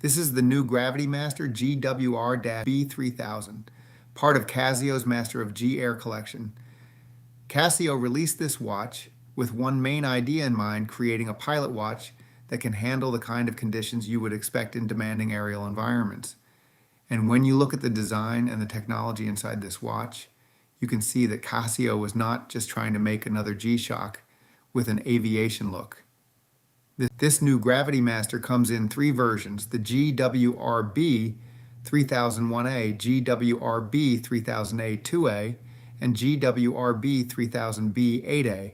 This is the new Gravitymaster GWR-B3000, part of Casio's Master of G Air collection. Casio released this watch with one main idea in mind, creating a pilot watch that can handle the kind of conditions you would expect in demanding aerial environments. And when you look at the design and the technology inside this watch, you can see that Casio was not just trying to make another G-Shock with an aviation look. This new Gravitymaster comes in three versions: the GWR-B3001A, GWR-B3000A-2A, and GWR-B3000B-8A.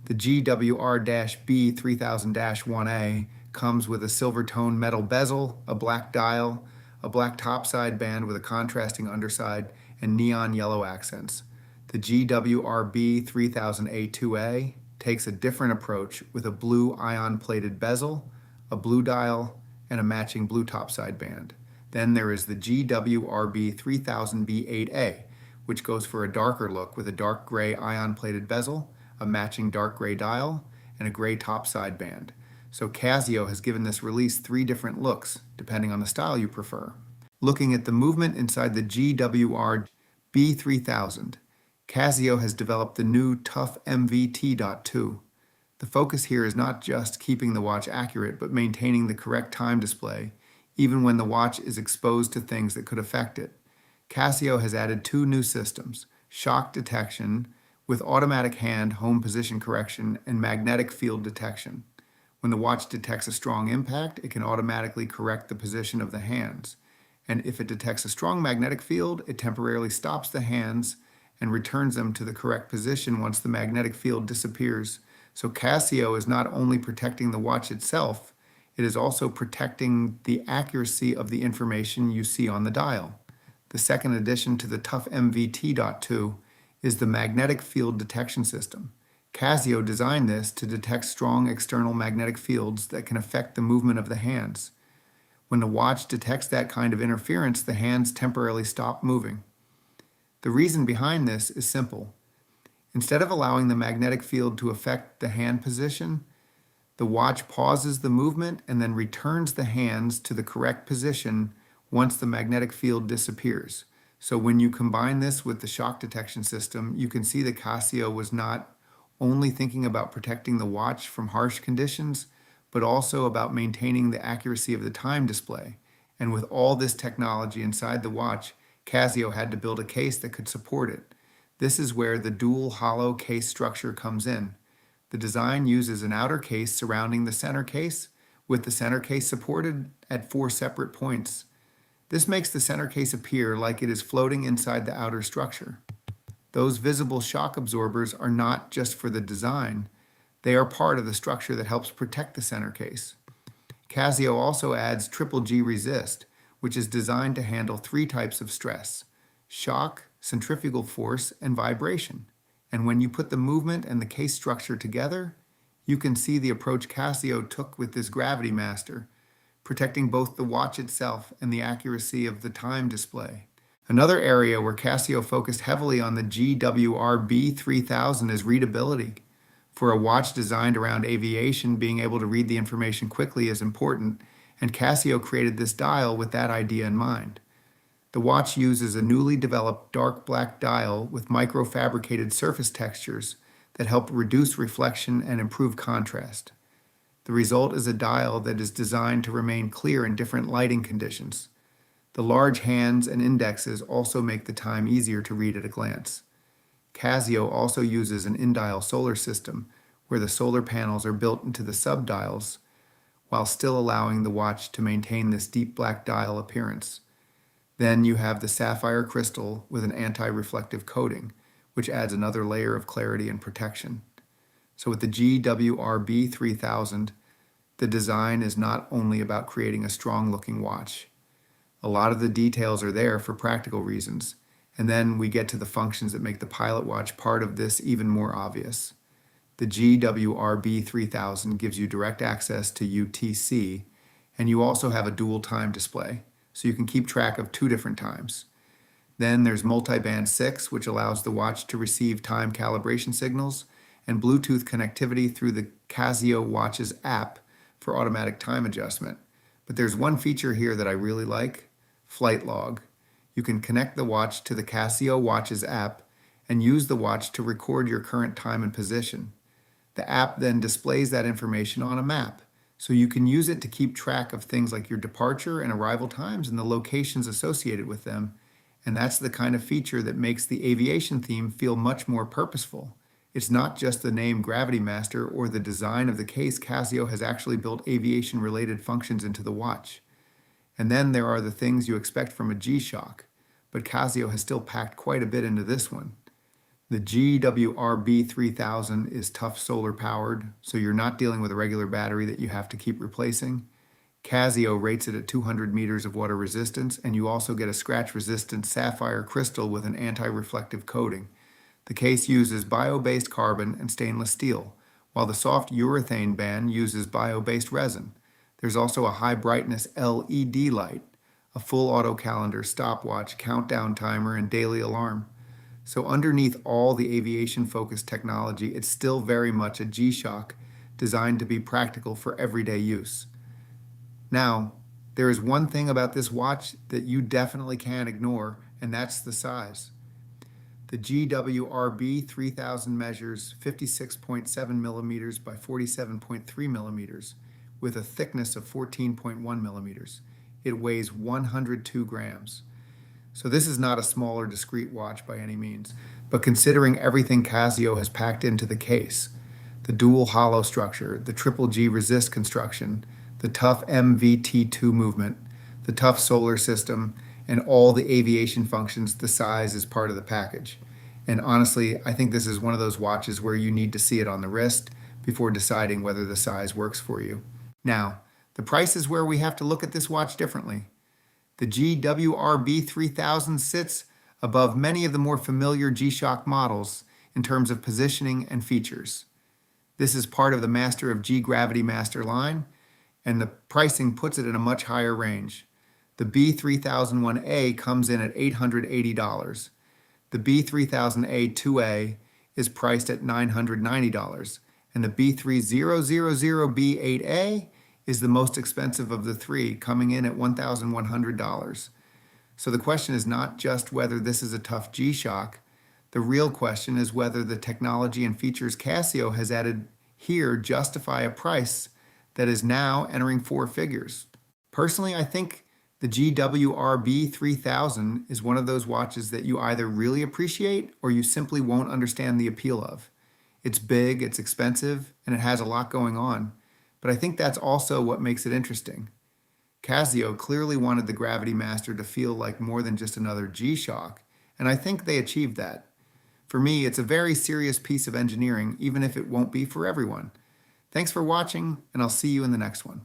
The GWR-B3000-1A comes with a silver tone metal bezel, a black dial, a black topside band with a contrasting underside, and neon yellow accents. The GWR-B3000A-2A takes a different approach with a blue ion-plated bezel, a blue dial, and a matching blue topside band. Then there is the GWR-B3000B-8A, which goes for a darker look with a dark gray ion-plated bezel, a matching dark gray dial, and a gray topside band. So Casio has given this release three different looks, depending on the style you prefer. Looking at the movement inside the GWR-B3000, Casio has developed the new TOUGH MVT.2. The focus here is not just keeping the watch accurate, but maintaining the correct time display, even when the watch is exposed to things that could affect it. Casio has added two new systems: shock detection with automatic hand home position correction and magnetic field detection. When the watch detects a strong impact, it can automatically correct the position of the hands. And if it detects a strong magnetic field, it temporarily stops the hands and returns them to the correct position once the magnetic field disappears. So Casio is not only protecting the watch itself, it is also protecting the accuracy of the information you see on the dial. The second addition to the TOUGH MVT.2 is the magnetic field detection system. Casio designed this to detect strong external magnetic fields that can affect the movement of the hands. When the watch detects that kind of interference, the hands temporarily stop moving. The reason behind this is simple. Instead of allowing the magnetic field to affect the hand position, the watch pauses the movement and then returns the hands to the correct position once the magnetic field disappears. So when you combine this with the shock detection system, you can see that Casio was not only thinking about protecting the watch from harsh conditions, but also about maintaining the accuracy of the time display. And with all this technology inside the watch, Casio had to build a case that could support it. This is where the dual hollow case structure comes in. The design uses an outer case surrounding the center case, with the center case supported at four separate points. This makes the center case appear like it is floating inside the outer structure. Those visible shock absorbers are not just for the design, they are part of the structure that helps protect the center case. Casio also adds triple G resist, which is designed to handle three types of stress: shock, centrifugal force, and vibration. And when you put the movement and the case structure together, you can see the approach Casio took with this Gravitymaster, protecting both the watch itself and the accuracy of the time display. Another area where Casio focused heavily on the GWR-B3000 is readability. For a watch designed around aviation, being able to read the information quickly is important, and Casio created this dial with that idea in mind. The watch uses a newly developed dark black dial with microfabricated surface textures that help reduce reflection and improve contrast. The result is a dial that is designed to remain clear in different lighting conditions. The large hands and indexes also make the time easier to read at a glance. Casio also uses an in-dial solar system where the solar panels are built into the sub-dials while still allowing the watch to maintain this deep black dial appearance. Then you have the sapphire crystal with an anti-reflective coating, which adds another layer of clarity and protection. So with the GWR-B3000, the design is not only about creating a strong-looking watch. A lot of the details are there for practical reasons, and then we get to the functions that make the pilot watch part of this even more obvious. The GWR-B3000 gives you direct access to UTC, and you also have a dual time display, so you can keep track of two different times. Then there's multiband 6, which allows the watch to receive time calibration signals, and Bluetooth connectivity through the Casio watch's app for automatic time adjustment. But there's one feature here that I really like, flight log. You can connect the watch to the Casio Watches app and use the watch to record your current time and position. The app then displays that information on a map, so you can use it to keep track of things like your departure and arrival times and the locations associated with them. And that's the kind of feature that makes the aviation theme feel much more purposeful. It's not just the name Gravitymaster or the design of the case. Casio has actually built aviation-related functions into the watch. And then there are the things you expect from a G-Shock, but Casio has still packed quite a bit into this one. The GWR-B3000 is tough solar powered, so you're not dealing with a regular battery that you have to keep replacing. Casio rates it at 200 meters of water resistance, and you also get a scratch-resistant sapphire crystal with an anti-reflective coating. The case uses bio-based carbon and stainless steel, while the soft urethane band uses bio-based resin. There's also a high-brightness LED light, a full auto calendar, stopwatch, countdown timer, and daily alarm. So underneath all the aviation-focused technology, it's still very much a G-Shock designed to be practical for everyday use. Now, there is one thing about this watch that you definitely can't ignore, and that's the size. The GWR-B3000 measures 56.7 millimeters by 47.3 millimeters with a thickness of 14.1 millimeters. It weighs 102 grams. So this is not a small or discreet watch by any means, but considering everything Casio has packed into the case, the dual hollow structure, the triple G resist construction, the TOUGH MVT.2 movement, the tough solar system, and all the aviation functions, the size is part of the package. And honestly, I think this is one of those watches where you need to see it on the wrist before deciding whether the size works for you. Now, the price is where we have to look at this watch differently. The GWR-B3000 sits above many of the more familiar G-Shock models in terms of positioning and features. This is part of the Master of G Gravitymaster line, and the pricing puts it in a much higher range. The B3001A comes in at $880. The B3000A2A is priced at $990, and the B3000B8A is the most expensive of the three, coming in at $1,100. So the question is not just whether this is a tough G-Shock. The real question is whether the technology and features Casio has added here justify a price that is now entering four figures. Personally, I think the GWR-B3000 is one of those watches that you either really appreciate or you simply won't understand the appeal of. It's big, it's expensive, and it has a lot going on. But I think that's also what makes it interesting. Casio clearly wanted the Gravitymaster to feel like more than just another G-Shock, and I think they achieved that. For me, it's a very serious piece of engineering, even if it won't be for everyone. Thanks for watching, and I'll see you in the next one.